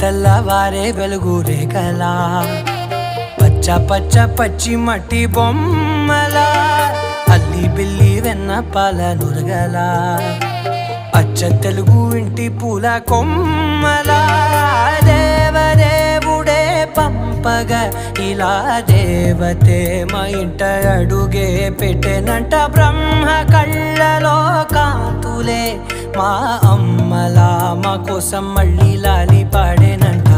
తెల్లవారే వెలుగు రేఖలా పచ్చ పచ్చ పచ్చి మట్టి బొమ్మలా అల్లి బిల్లి వెన్న పాల నురగలా అచ్చ తెలుగు ఇంటి పూల కొమ్మలా దేవదేవుడే పంపగా ఇలా దేవతే మా ఇంట అడుగే పెట్టెనంట బ్రహ్మ కళ్ళలో కాంతులే మా అమ్మలా మా కోసం మళ్ళీ లాలి పాడేనంట.